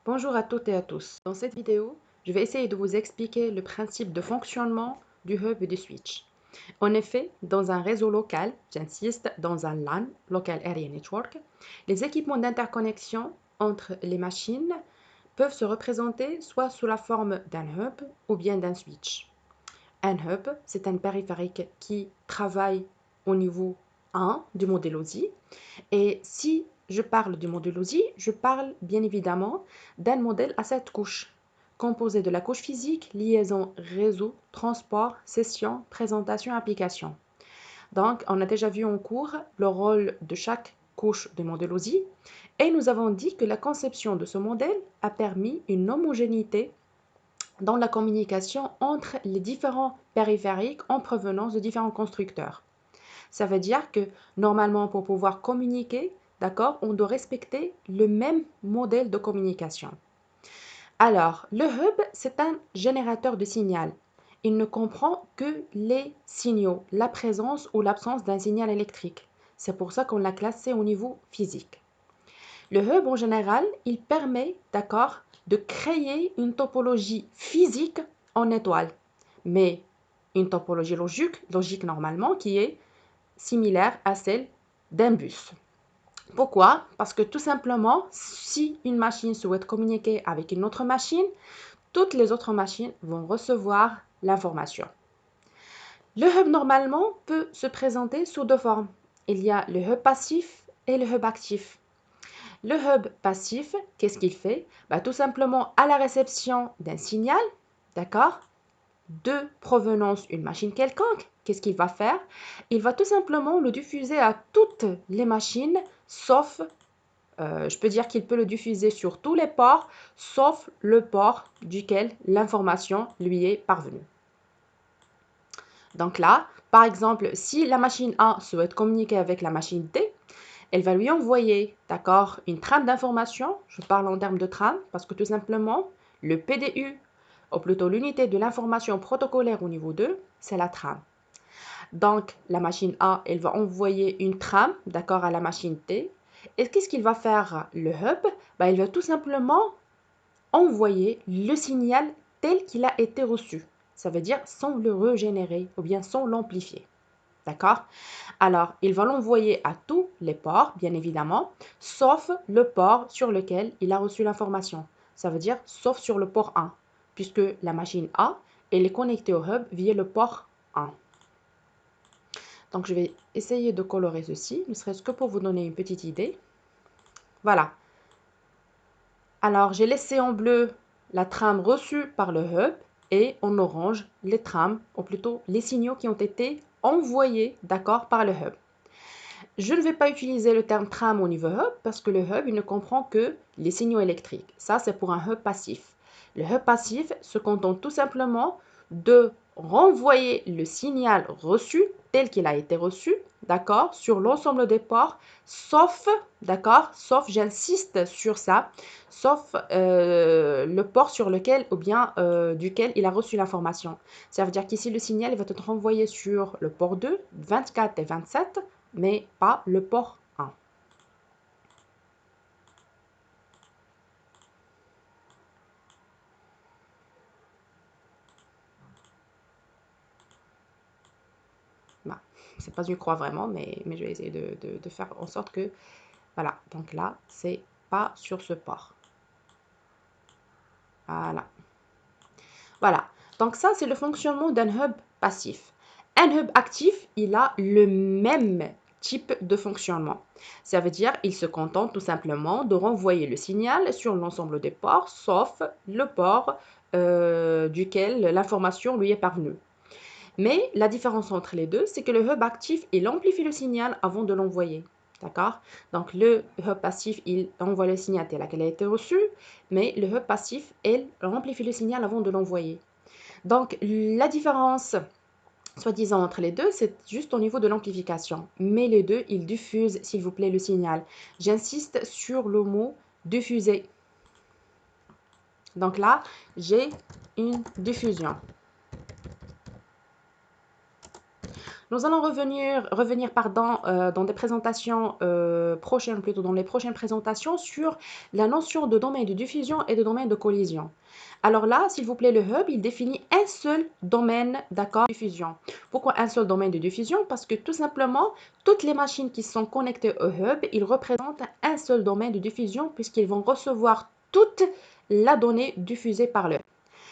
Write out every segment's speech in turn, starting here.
Bonjour à toutes et à tous. Dans cette vidéo, je vais essayer de vous expliquer le principe de fonctionnement du hub et du switch. En effet, dans un réseau local, j'insiste, dans un LAN, Local Area Network, les équipements d'interconnexion entre les machines peuvent se représenter soit sous la forme d'un hub ou bien d'un switch. Un hub, c'est un périphérique qui travaille au niveau 1 du modèle OSI. Et si je parle du modèle OSI, je parle bien évidemment d'un modèle à 7 couches, composé de la couche physique, liaison, réseau, transport, session, présentation, application. Donc, on a déjà vu en cours le rôle de chaque couche du modèle OSI et nous avons dit que la conception de ce modèle a permis une homogénéité dans la communication entre les différents périphériques en provenance de différents constructeurs. Ça veut dire que normalement, pour pouvoir communiquer, d'accord, on doit respecter le même modèle de communication. Alors, le hub, c'est un générateur de signal. Il ne comprend que les signaux, la présence ou l'absence d'un signal électrique. C'est pour ça qu'on l'a classé au niveau physique. Le hub, en général, il permet, d'accord, de créer une topologie physique en étoile, mais une topologie logique normalement, qui est similaire à celle d'un bus. Pourquoi? Parce que tout simplement, si une machine souhaite communiquer avec une autre machine, toutes les autres machines vont recevoir l'information. Le hub normalement peut se présenter sous deux formes. Il y a le hub passif et le hub actif. Le hub passif, qu'est-ce qu'il fait? Tout simplement, à la réception d'un signal, d'accord, de provenance d'une machine quelconque, qu'est-ce qu'il va faire? Il va tout simplement le diffuser à toutes les machines, sauf, je peux dire qu'il peut le diffuser sur tous les ports, sauf le port duquel l'information lui est parvenue. Donc là, par exemple, si la machine A souhaite communiquer avec la machine D, elle va lui envoyer, d'accord, une trame d'information. Je parle en termes de trame parce que tout simplement, le PDU, ou plutôt l'unité de l'information protocolaire au niveau 2, c'est la trame. Donc, la machine A, elle va envoyer une trame, d'accord, à la machine T. Et qu'est-ce qu'il va faire le hub? Il va tout simplement envoyer le signal tel qu'il a été reçu. Ça veut dire sans le régénérer ou bien sans l'amplifier. D'accord? Alors, il va l'envoyer à tous les ports, bien évidemment, sauf le port sur lequel il a reçu l'information. Ça veut dire sauf sur le port 1, puisque la machine A, elle est connectée au hub via le port 1. Donc, je vais essayer de colorer ceci, ne serait-ce que pour vous donner une petite idée. Voilà. Alors, j'ai laissé en bleu la trame reçue par le hub et en orange les trames, ou plutôt les signaux qui ont été envoyés, d'accord, par le hub. Je ne vais pas utiliser le terme trame au niveau hub parce que le hub, il ne comprend que les signaux électriques. Ça, c'est pour un hub passif. Le hub passif se contente tout simplement de renvoyer le signal reçu tel qu'il a été reçu, d'accord, sur l'ensemble des ports, sauf, d'accord, sauf, j'insiste sur ça, sauf le port sur lequel ou bien duquel il a reçu l'information. Ça veut dire qu'ici, le signal il va être renvoyé sur le port 2, 24 et 27, mais pas le port 1. Bah, c'est pas une croix vraiment, mais je vais essayer de faire en sorte que, voilà, donc là, c'est pas sur ce port. Voilà. Voilà. Donc ça, c'est le fonctionnement d'un hub passif. Un hub actif, il a le même type de fonctionnement. Ça veut dire il se contente tout simplement de renvoyer le signal sur l'ensemble des ports, sauf le port duquel l'information lui est parvenue. Mais la différence entre les deux, c'est que le hub actif, il amplifie le signal avant de l'envoyer. D'accord? Donc, le hub passif, il envoie le signal tel qu'il a été reçu, mais le hub passif, il amplifie le signal avant de l'envoyer. Donc, la différence, soi-disant, entre les deux, c'est juste au niveau de l'amplification. Mais les deux, ils diffusent, s'il vous plaît, le signal. J'insiste sur le mot diffuser. Donc là, j'ai une diffusion. Nous allons revenir pardon, dans des présentations prochaines, plutôt dans les prochaines présentations, sur la notion de domaine de diffusion et de domaine de collision. Alors là, s'il vous plaît, le hub, il définit un seul domaine, d'accord, de diffusion. Pourquoi un seul domaine de diffusion? Parce que tout simplement, toutes les machines qui sont connectées au hub, ils représentent un seul domaine de diffusion puisqu'ils vont recevoir toute la donnée diffusée par le hub.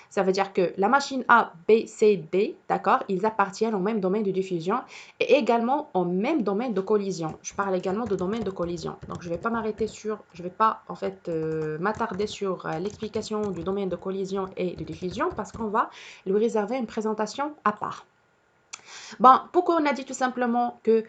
Ça veut dire que la machine A, B, C, D, d'accord, ils appartiennent au même domaine de diffusion et également au même domaine de collision. Je parle également de domaine de collision. Donc, je ne vais pas m'arrêter sur, je ne vais pas en fait m'attarder sur l'explication du domaine de collision et de diffusion parce qu'on va lui réserver une présentation à part. Bon, pourquoi on a dit tout simplement que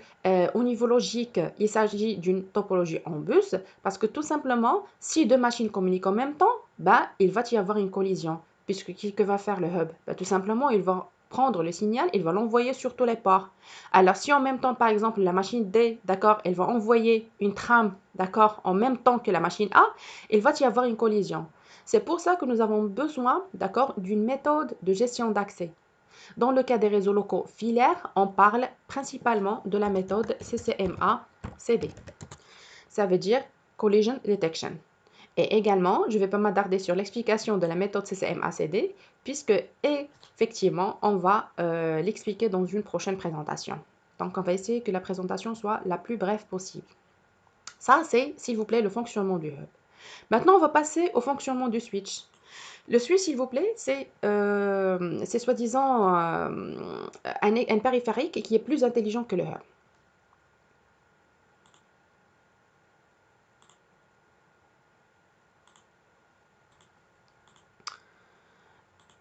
au niveau logique, il s'agit d'une topologie en bus? Parce que tout simplement, si deux machines communiquent en même temps, bah, il va y avoir une collision. Puisque que va faire le hub? Bah, tout simplement, il va prendre le signal, il va l'envoyer sur tous les ports. Alors, si en même temps, par exemple, la machine D, d'accord, elle va envoyer une trame, d'accord, en même temps que la machine A, il va y avoir une collision. C'est pour ça que nous avons besoin, d'accord, d'une méthode de gestion d'accès. Dans le cas des réseaux locaux filaires, on parle principalement de la méthode CCMA-CD. Ça veut dire Collision Detection. Et également, je ne vais pas m'attarder sur l'explication de la méthode CCMA-CD, puisque effectivement, on va l'expliquer dans une prochaine présentation. Donc, on va essayer que la présentation soit la plus brève possible. Ça, c'est, s'il vous plaît, le fonctionnement du hub. Maintenant, on va passer au fonctionnement du switch. Le switch, s'il vous plaît, c'est soi-disant un périphérique qui est plus intelligent que le hub.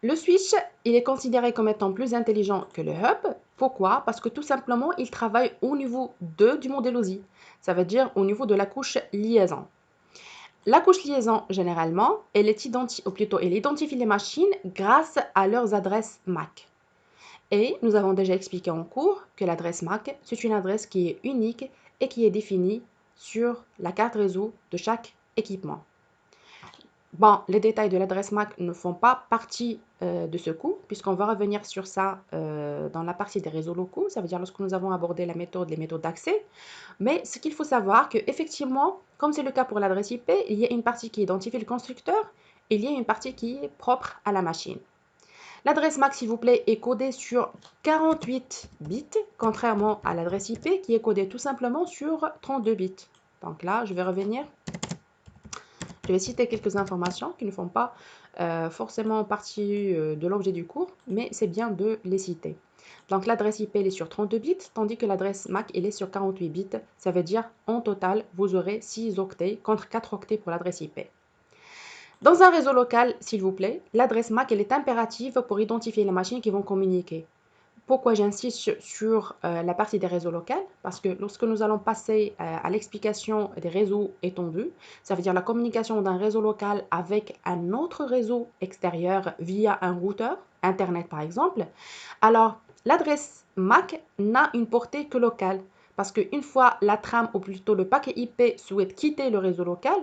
Le switch, il est considéré comme étant plus intelligent que le hub. Pourquoi? Parce que tout simplement, il travaille au niveau du modèle OSI. Ça veut dire au niveau de la couche liaison. La couche liaison, généralement, elle identifie les machines grâce à leurs adresses MAC. Et nous avons déjà expliqué en cours que l'adresse MAC, c'est une adresse qui est unique et qui est définie sur la carte réseau de chaque équipement. Bon, les détails de l'adresse MAC ne font pas partie de ce cours, puisqu'on va revenir sur ça dans la partie des réseaux locaux, ça veut dire lorsque nous avons abordé les méthodes d'accès. Mais ce qu'il faut savoir, que effectivement, comme c'est le cas pour l'adresse IP, il y a une partie qui identifie le constructeur, et il y a une partie qui est propre à la machine. L'adresse MAC, s'il vous plaît, est codée sur 48 bits, contrairement à l'adresse IP qui est codée tout simplement sur 32 bits. Donc là, je vais revenir. Je vais citer quelques informations qui ne font pas forcément partie de l'objet du cours, mais c'est bien de les citer. Donc l'adresse IP elle est sur 32 bits, tandis que l'adresse MAC elle est sur 48 bits. Ça veut dire en total, vous aurez 6 octets contre 4 octets pour l'adresse IP. Dans un réseau local, s'il vous plaît, l'adresse MAC elle est impérative pour identifier les machines qui vont communiquer. Pourquoi j'insiste sur la partie des réseaux locaux? Parce que lorsque nous allons passer à l'explication des réseaux étendus, ça veut dire la communication d'un réseau local avec un autre réseau extérieur via un routeur, Internet par exemple, alors l'adresse MAC n'a une portée que locale. Parce qu'une fois la trame ou plutôt le paquet IP souhaite quitter le réseau local,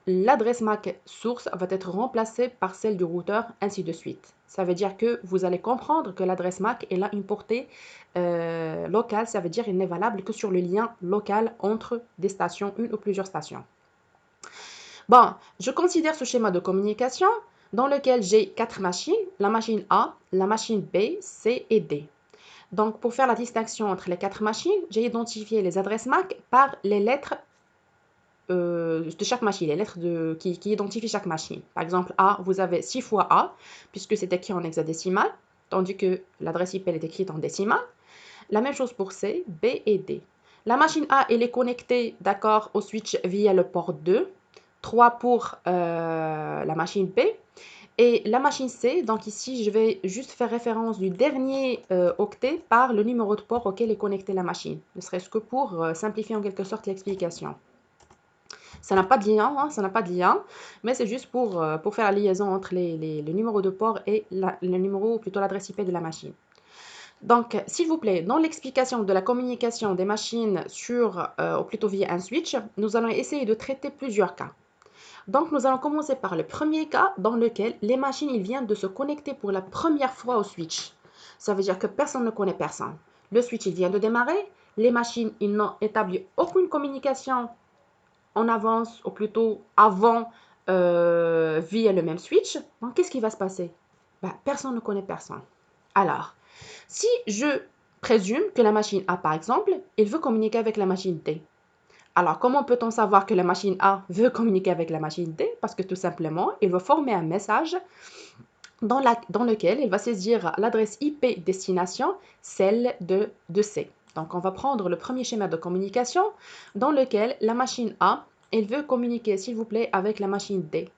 l'adresse MAC source va être remplacée par celle du routeur, ainsi de suite. Ça veut dire que vous allez comprendre que l'adresse MAC elle a une portée locale, ça veut dire qu'elle n'est valable que sur le lien local entre des stations, une ou plusieurs stations. Bon, je considère ce schéma de communication dans lequel j'ai 4 machines, la machine A, la machine B, C et D. Donc, pour faire la distinction entre les 4 machines, j'ai identifié les adresses MAC par les lettres de chaque machine, les lettres qui identifient chaque machine. Par exemple, A, vous avez 6 fois A, puisque c'est écrit en hexadécimal, tandis que l'adresse IP est écrite en décimale. La même chose pour C, B et D. La machine A, elle est connectée, d'accord, au switch via le port 2, 3 pour la machine B. Et la machine C, donc ici, je vais juste faire référence du dernier octet par le numéro de port auquel est connectée la machine, ne serait-ce que pour simplifier en quelque sorte l'explication. Ça n'a pas de lien, hein, ça n'a pas de lien, mais c'est juste pour faire la liaison entre le numéro de port et le numéro, ou plutôt l'adresse IP de la machine. Donc, s'il vous plaît, dans l'explication de la communication des machines ou plutôt via un switch, nous allons essayer de traiter plusieurs cas. Donc, nous allons commencer par le premier cas dans lequel les machines ils viennent de se connecter pour la première fois au switch. Ça veut dire que personne ne connaît personne. Le switch, il vient de démarrer. Les machines, ils n'ont établi aucune communication en avance, ou plutôt avant, via le même switch. Donc, qu'est-ce qui va se passer? Ben, personne ne connaît personne. Alors, si je présume que la machine A, par exemple, elle veut communiquer avec la machine D. Alors, comment peut-on savoir que la machine A veut communiquer avec la machine D? Parce que tout simplement, il va former un message dans lequel il va saisir l'adresse IP destination, celle de C. Donc, on va prendre le premier schéma de communication dans lequel la machine A, elle veut communiquer, s'il vous plaît, avec la machine D.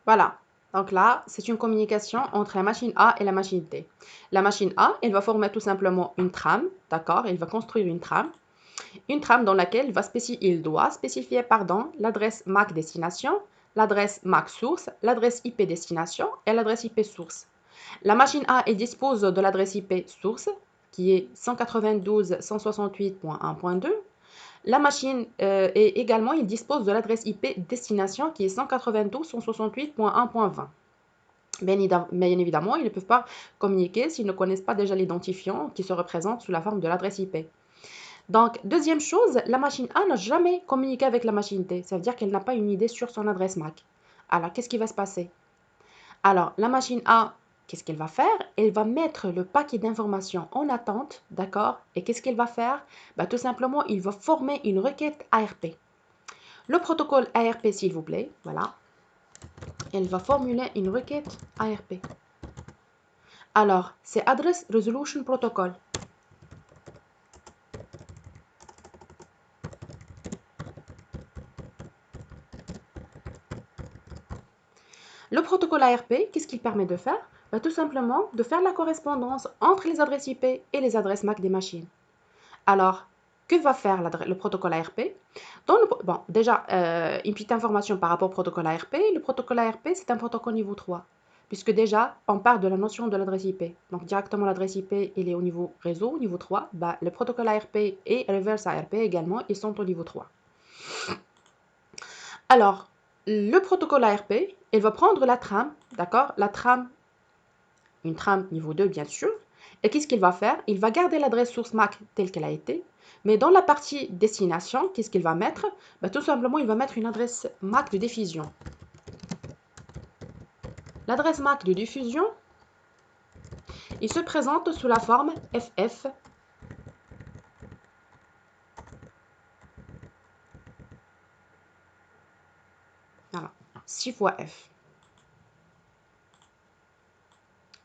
Voilà. Donc là, c'est une communication entre la machine A et la machine D. La machine A, elle va former tout simplement une trame, d'accord? Elle va construire une trame dans laquelle il doit spécifier l'adresse MAC destination, l'adresse MAC source, l'adresse IP destination et l'adresse IP source. La machine A, elle dispose de l'adresse IP source qui est 192.168.1.2. La machine et également, il dispose de l'adresse IP destination qui est 192.168.1.20. Bien évidemment, ils ne peuvent pas communiquer s'ils ne connaissent pas déjà l'identifiant qui se représente sous la forme de l'adresse IP. Donc, deuxième chose, la machine A n'a jamais communiqué avec la machine D. Ça veut dire qu'elle n'a pas une idée sur son adresse MAC. Alors, qu'est-ce qui va se passer? Alors, la machine A, qu'est-ce qu'elle va faire? Elle va mettre le paquet d'informations en attente, d'accord? Et qu'est-ce qu'elle va faire? Bah, tout simplement, il va former une requête ARP. Le protocole ARP, s'il vous plaît, voilà. Elle va formuler une requête ARP. Alors, c'est Address Resolution Protocol. Le protocole ARP, qu'est-ce qu'il permet de faire? Bah, tout simplement de faire la correspondance entre les adresses IP et les adresses MAC des machines. Alors, que va faire le protocole ARP? Bon, déjà, une petite information par rapport au protocole ARP. Le protocole ARP, c'est un protocole niveau 3, puisque déjà, on part de la notion de l'adresse IP. Donc, directement, l'adresse IP, elle est au niveau réseau, niveau 3. Bah, le protocole ARP et reverse ARP également, ils sont au niveau 3. Alors, le protocole ARP, il va prendre la trame, d'accord? La trame, une trame niveau 2, bien sûr. Et qu'est-ce qu'il va faire? Il va garder l'adresse source MAC telle qu'elle a été. Mais dans la partie destination, qu'est-ce qu'il va mettre? Bah, tout simplement, il va mettre une adresse MAC de diffusion. L'adresse MAC de diffusion, il se présente sous la forme FF. Voilà, 6 fois F.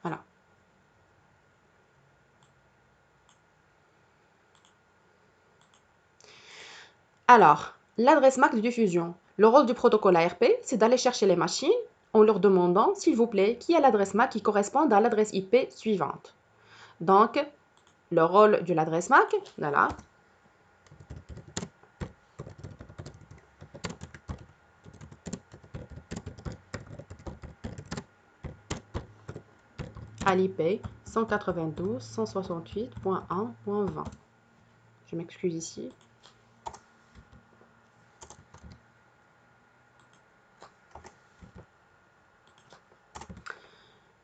Voilà. Alors, l'adresse MAC de diffusion. Le rôle du protocole ARP, c'est d'aller chercher les machines en leur demandant, s'il vous plaît, qui a l'adresse MAC qui correspond à l'adresse IP suivante. Donc, le rôle de l'adresse MAC, voilà. À l'IP 192.168.1.20. Je m'excuse ici.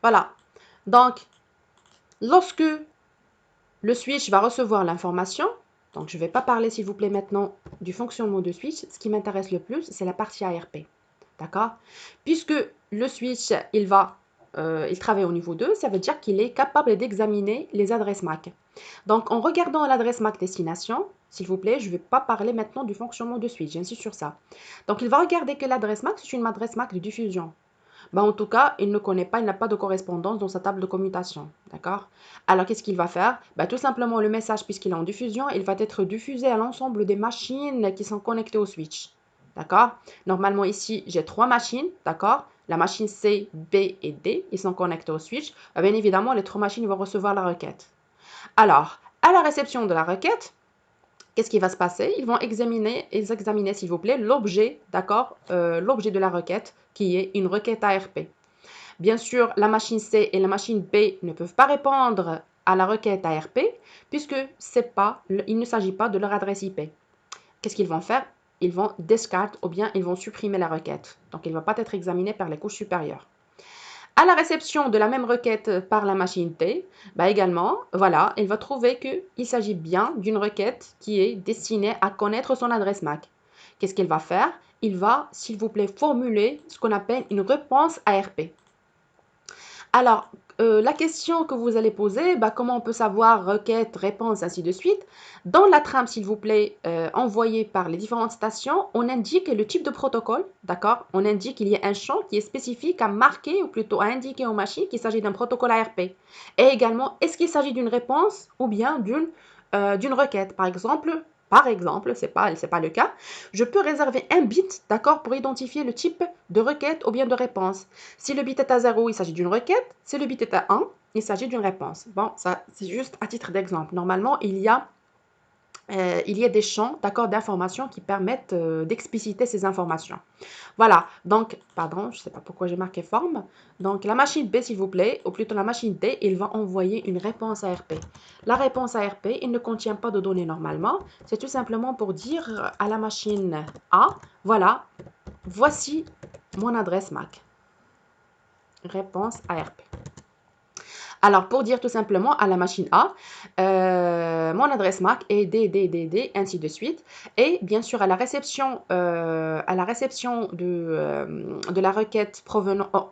Voilà. Donc, lorsque le switch va recevoir l'information, donc je ne vais pas parler, s'il vous plaît, maintenant du fonctionnement de switch. Ce qui m'intéresse le plus, c'est la partie ARP. D'accord? Puisque le switch, il travaille au niveau 2, ça veut dire qu'il est capable d'examiner les adresses MAC. Donc, en regardant l'adresse MAC destination, s'il vous plaît, je ne vais pas parler maintenant du fonctionnement de switch, j'insiste sur ça. Donc, il va regarder que l'adresse MAC, c'est une adresse MAC de diffusion. Ben, en tout cas, il ne connaît pas, il n'a pas de correspondance dans sa table de commutation. D'accord? Alors, qu'est-ce qu'il va faire? Ben, tout simplement, le message, puisqu'il est en diffusion, il va être diffusé à l'ensemble des machines qui sont connectées au switch. D'accord? Normalement, ici, j'ai 3 machines. D'accord? La machine C, B et D, ils sont connectés au switch. Ben, bien évidemment, les 3 machines vont recevoir la requête. Alors, à la réception de la requête, Qu'est-ce qui va se passer? Ils vont examiner, s'il vous plaît, l'objet, d'accord, l'objet de la requête, qui est une requête ARP. Bien sûr, la machine C et la machine B ne peuvent pas répondre à la requête ARP, puisque il ne s'agit pas de leur adresse IP. Qu'est-ce qu'ils vont faire? Ils vont discard ou bien ils vont supprimer la requête. Donc, il ne va pas être examiné par les couches supérieures. À la réception de la même requête par la machine T, également, voilà, il va trouver qu'il s'agit bien d'une requête qui est destinée à connaître son adresse MAC. Qu'est-ce qu'il va faire? Il va, s'il vous plaît, formuler ce qu'on appelle une réponse ARP. Alors, la question que vous allez poser, comment on peut savoir requête, réponse, ainsi de suite? Dans la trame, s'il vous plaît, envoyée par les différentes stations, on indique le type de protocole, d'accord? On indique qu'il y a un champ qui est spécifique à marquer, ou plutôt à indiquer aux machines qu'il s'agit d'un protocole ARP. Et également, est-ce qu'il s'agit d'une réponse ou bien d'une requête? Par exemple, c'est pas le cas, je peux réserver un bit, d'accord, pour identifier le type de requête ou bien de réponse. Si le bit est à 0, il s'agit d'une requête. Si le bit est à 1, il s'agit d'une réponse. Bon, ça, c'est juste à titre d'exemple. Normalement, il y a des champs, d'accord, d'informations qui permettent d'expliciter ces informations. Voilà, donc, pardon, je ne sais pas pourquoi j'ai marqué forme. Donc, la machine B, s'il vous plaît, ou plutôt la machine D, il va envoyer une réponse ARP. La réponse ARP, il ne contient pas de données normalement. C'est tout simplement pour dire à la machine A, voilà, voici mon adresse MAC. Réponse ARP. Alors, pour dire tout simplement à la machine A, mon adresse MAC est DDDD, ainsi de suite. Et bien sûr, à la réception de la requête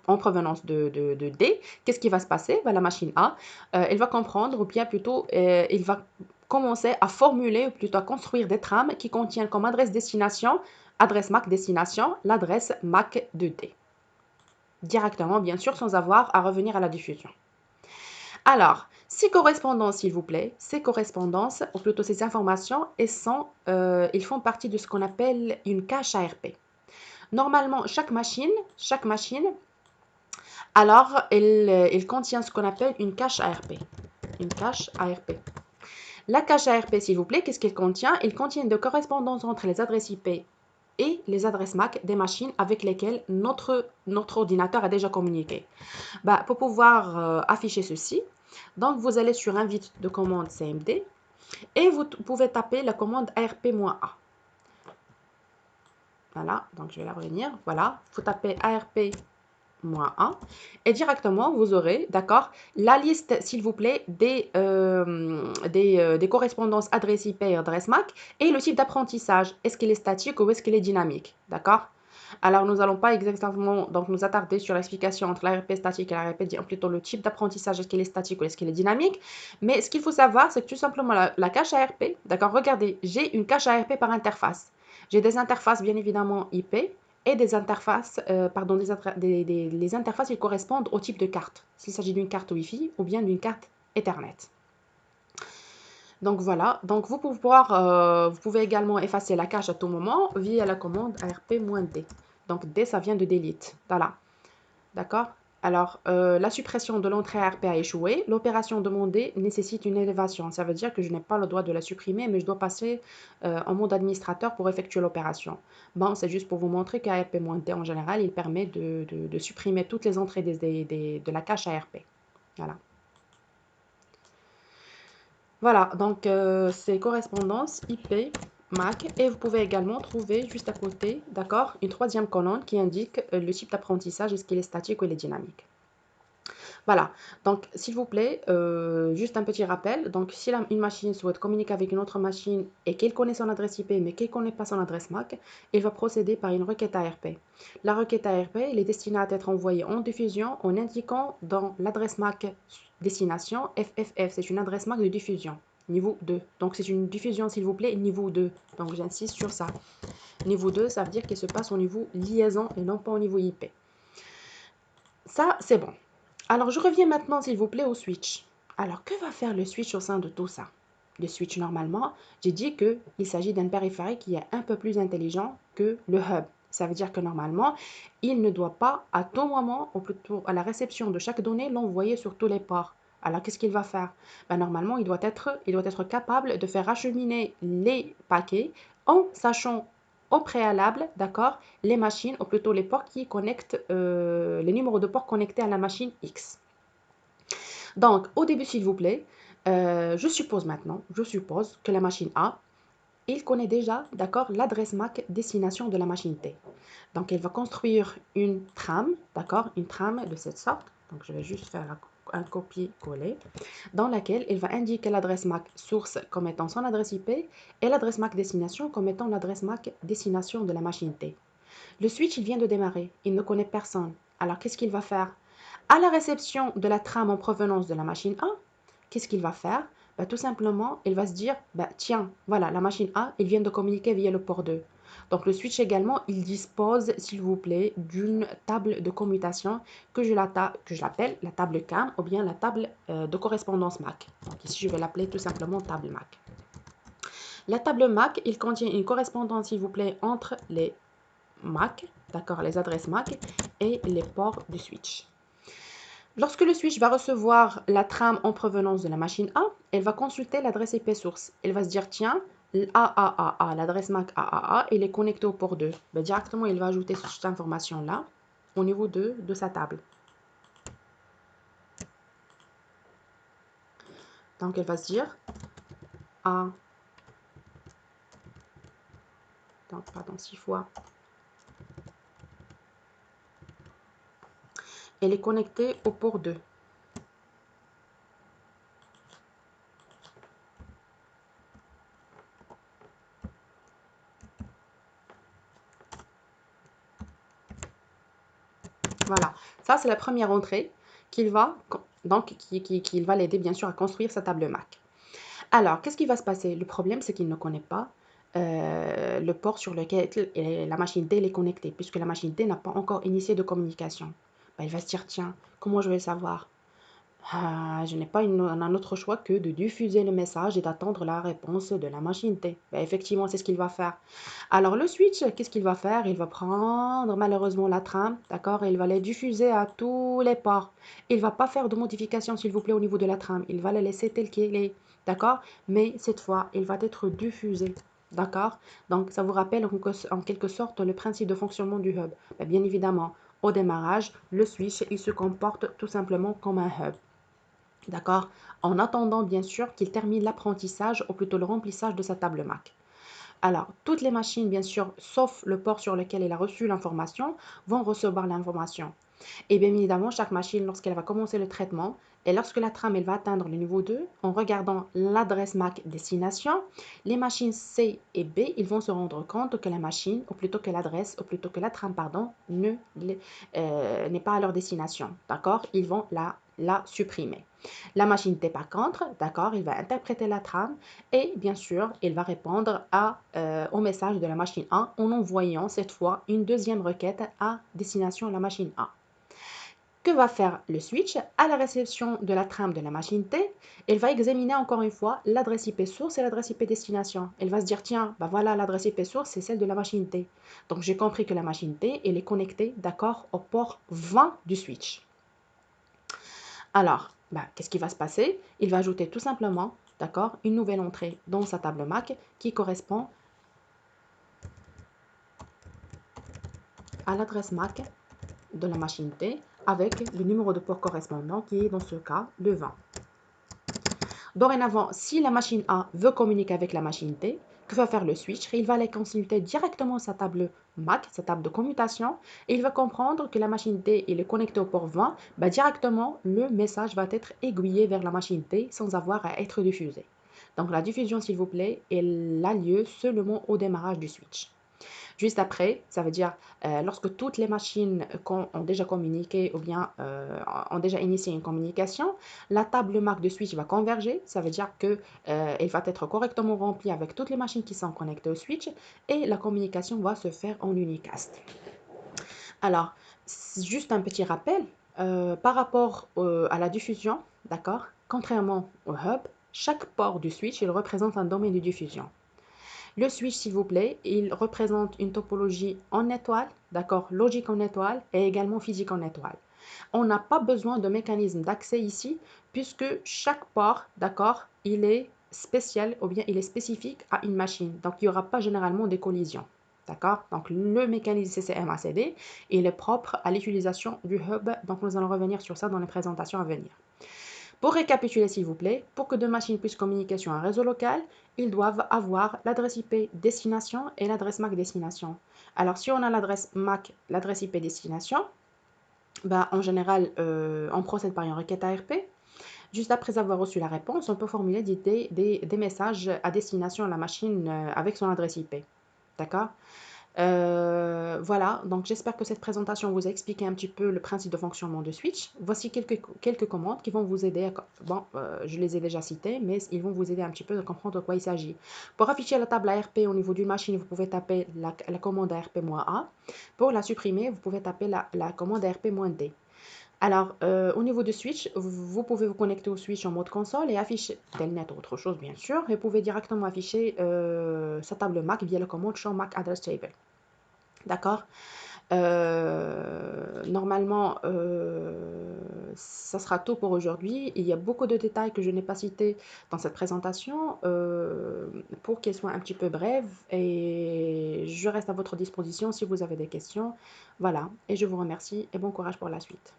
en provenance de D, qu'est-ce qui va se passer? La machine A, elle va comprendre, ou bien plutôt, il va commencer à formuler, ou plutôt à construire des trames qui contiennent comme adresse destination, adresse MAC destination, l'adresse MAC de D. Directement, bien sûr, sans avoir à revenir à la diffusion. Alors, ces correspondances, s'il vous plaît, ces correspondances, ou plutôt ces informations, ils font partie de ce qu'on appelle une cache ARP. Normalement, chaque machine, alors, elle contient ce qu'on appelle une cache ARP. Une cache ARP. La cache ARP, s'il vous plaît, qu'est-ce qu'elle contient? Elle contient des correspondances entre les adresses IP et les adresses MAC des machines avec lesquelles notre ordinateur a déjà communiqué. Pour pouvoir afficher ceci, donc vous allez sur invite de commande CMD et vous pouvez taper la commande ARP-A. Voilà, donc je vais la revenir. Voilà, vous tapez ARP-A et directement vous aurez, d'accord, la liste, s'il vous plaît, des correspondances adresse IP et adresse MAC et le type d'apprentissage. Est-ce qu'il est statique ou est-ce qu'il est dynamique? D'accord? Alors, nous n'allons pas exactement donc, nous attarder sur l'explication entre l'ARP statique et l'ARP, plutôt le type d'apprentissage, est-ce qu'il est statique ou est-ce qu'il est dynamique. Mais ce qu'il faut savoir, c'est que tout simplement la cache ARP, d'accord, regardez, j'ai une cache ARP par interface. J'ai des interfaces, bien évidemment, IP et des interfaces, les interfaces, ils correspondent au type de carte, s'il s'agit d'une carte Wi-Fi ou bien d'une carte Ethernet. Donc voilà, donc vous pouvez également effacer la cache à tout moment via la commande ARP-D. Donc D, ça vient de delete. Voilà, d'accord? Alors, la suppression de l'entrée ARP a échoué. L'opération demandée nécessite une élévation. Ça veut dire que je n'ai pas le droit de la supprimer, mais je dois passer en mode administrateur pour effectuer l'opération. Bon, c'est juste pour vous montrer qu'ARP-D, en général, il permet de supprimer toutes les entrées de la cache ARP. Voilà. Voilà, donc c'est correspondance IP MAC et vous pouvez également trouver juste à côté, d'accord, une troisième colonne qui indique le type d'apprentissage, est-ce qu'il est statique ou il est dynamique. Voilà, donc s'il vous plaît, juste un petit rappel, donc si une machine souhaite communiquer avec une autre machine et qu'elle connaît son adresse IP mais qu'elle ne connaît pas son adresse MAC, elle va procéder par une requête ARP. La requête ARP, elle est destinée à être envoyée en diffusion en indiquant dans l'adresse MAC destination FFF, c'est une adresse MAC de diffusion, niveau 2. Donc c'est une diffusion s'il vous plaît, niveau 2. Donc j'insiste sur ça. Niveau 2, ça veut dire qu'il se passe au niveau liaison et non pas au niveau IP. Ça, c'est bon. Alors, je reviens maintenant, s'il vous plaît, au switch. Alors, que va faire le switch au sein de tout ça? Le switch, normalement, j'ai dit qu'il s'agit d'un périphérique qui est un peu plus intelligent que le hub. Ça veut dire que normalement, il ne doit pas, à tout moment, ou plutôt à la réception de chaque donnée, l'envoyer sur tous les ports. Alors, qu'est-ce qu'il va faire? Ben, normalement, il doit être capable de faire acheminer les paquets en sachant au préalable, d'accord, les machines, ou plutôt les ports qui connectent, les numéros de ports connectés à la machine X. Donc, au début, s'il vous plaît, je suppose que la machine A, il connaît déjà, d'accord, l'adresse MAC destination de la machine T. Donc, elle va construire une trame, d'accord, une trame de cette sorte. Donc, je vais juste faire un copier-coller, dans laquelle elle va indiquer l'adresse MAC source comme étant son adresse IP et l'adresse MAC destination comme étant l'adresse MAC destination de la machine T. Le switch, il vient de démarrer, il ne connaît personne. Alors, qu'est-ce qu'il va faire? À la réception de la trame en provenance de la machine A, qu'est-ce qu'il va faire? Bah, tout simplement, il va se dire, bah, tiens, voilà, la machine A, elle vient de communiquer via le port 2. Donc le switch également, il dispose, s'il vous plaît, d'une table de commutation que je l'appelle la table CAM ou bien la table de correspondance MAC. Donc ici, je vais l'appeler tout simplement table MAC. La table MAC, il contient une correspondance, s'il vous plaît, entre les MAC, d'accord, les adresses MAC et les ports du switch. Lorsque le switch va recevoir la trame en provenance de la machine A, elle va consulter l'adresse IP source. Elle va se dire, tiens, AAAA, l'adresse MAC AAA, elle est connectée au port 2. Ben, directement, il va ajouter cette information-là au niveau de sa table. Donc, elle va se dire A, donc, pardon, 6 fois. Elle est connectée au port 2. Voilà, ça c'est la première entrée qu'il va, donc, qui va l'aider bien sûr à construire sa table MAC. Alors, qu'est-ce qui va se passer? Le problème, c'est qu'il ne connaît pas le port sur lequel la machine D est connectée, puisque la machine D n'a pas encore initié de communication. Ben, il va se dire, tiens, comment je vais le savoir? Ah, je n'ai pas un autre choix que de diffuser le message et d'attendre la réponse de la machine T. Ben, effectivement, c'est ce qu'il va faire. Alors, le switch, qu'est-ce qu'il va faire? Il va prendre malheureusement la trame, d'accord, et il va la diffuser à tous les ports. Il ne va pas faire de modification, s'il vous plaît, au niveau de la trame. Il va la laisser telle qu'elle est, d'accord? Mais cette fois, il va être diffusé. D'accord? Donc, ça vous rappelle en quelque sorte le principe de fonctionnement du hub. Ben, bien évidemment, au démarrage, le switch, il se comporte tout simplement comme un hub. D'accord? En attendant, bien sûr, qu'il termine l'apprentissage ou plutôt le remplissage de sa table MAC. Alors, toutes les machines, bien sûr, sauf le port sur lequel il a reçu l'information, vont recevoir l'information. Et bien évidemment, chaque machine, lorsqu'elle va commencer le traitement, et lorsque la trame elle va atteindre le niveau 2, en regardant l'adresse MAC destination, les machines C et B, ils vont se rendre compte que la machine, ou plutôt que l'adresse, ou plutôt que la trame, pardon, n'est pas à leur destination. D'accord? Ils vont la supprimer. La machine T par contre, d'accord, il va interpréter la trame et bien sûr, il va répondre au message de la machine A en envoyant cette fois une deuxième requête à destination de la machine A. Que va faire le switch? À la réception de la trame de la machine T, elle va examiner encore une fois l'adresse IP source et l'adresse IP destination. Elle va se dire, tiens, bah voilà, l'adresse IP source, c'est celle de la machine T. Donc j'ai compris que la machine T, elle est connectée, d'accord, au port 20 du switch. Alors, bah, qu'est-ce qui va se passer? Il va ajouter tout simplement, d'accord, une nouvelle entrée dans sa table MAC qui correspond à l'adresse MAC de la machine T avec le numéro de port correspondant qui est dans ce cas le 20. Dorénavant, si la machine A veut communiquer avec la machine T, que va faire le switch? Il va aller consulter directement sa table MAC, sa table de commutation, et il va comprendre que la machine T est connectée au port 20. Bah, directement, le message va être aiguillé vers la machine T sans avoir à être diffusé. Donc la diffusion, s'il vous plaît, elle a lieu seulement au démarrage du switch. Juste après, ça veut dire lorsque toutes les machines ont déjà communiqué ou bien ont déjà initié une communication, la table MAC de switch va converger. Ça veut dire qu'elle va être correctement remplie avec toutes les machines qui sont connectées au switch et la communication va se faire en unicast. Alors, juste un petit rappel par rapport à la diffusion, d'accord? Contrairement au hub, chaque port du switch, il représente un domaine de diffusion. Le switch, s'il vous plaît, il représente une topologie en étoile, d'accord, logique en étoile et également physique en étoile. On n'a pas besoin de mécanisme d'accès ici, puisque chaque port, d'accord, il est spécial ou bien il est spécifique à une machine. Donc, il n'y aura pas généralement des collisions. D'accord? Donc, le mécanisme CCM-ACD, il est propre à l'utilisation du hub. Donc, nous allons revenir sur ça dans les présentations à venir. Pour récapituler, s'il vous plaît, pour que deux machines puissent communiquer sur un réseau local, ils doivent avoir l'adresse IP destination et l'adresse MAC destination. Alors, si on a l'adresse MAC, l'adresse IP destination, ben, en général, on procède par une requête ARP. Juste après avoir reçu la réponse, on peut formuler des messages à destination de la machine avec son adresse IP. D'accord? Voilà, donc j'espère que cette présentation vous a expliqué un petit peu le principe de fonctionnement de Switch. Voici quelques commandes qui vont vous aider à... Bon, je les ai déjà citées, mais ils vont vous aider un petit peu à comprendre de quoi il s'agit. Pour afficher la table ARP au niveau d'une machine, vous pouvez taper la commande ARP-A. Pour la supprimer, vous pouvez taper la commande ARP-D. Alors, au niveau de Switch, vous pouvez vous connecter au Switch en mode console et afficher, Telnet ou autre chose bien sûr, et vous pouvez directement afficher sa table Mac via la commande Show Mac Address Table. D'accord? Normalement, ça sera tout pour aujourd'hui. Il y a beaucoup de détails que je n'ai pas cités dans cette présentation pour qu'elle soit un petit peu brève et je reste à votre disposition si vous avez des questions. Voilà, et je vous remercie et bon courage pour la suite.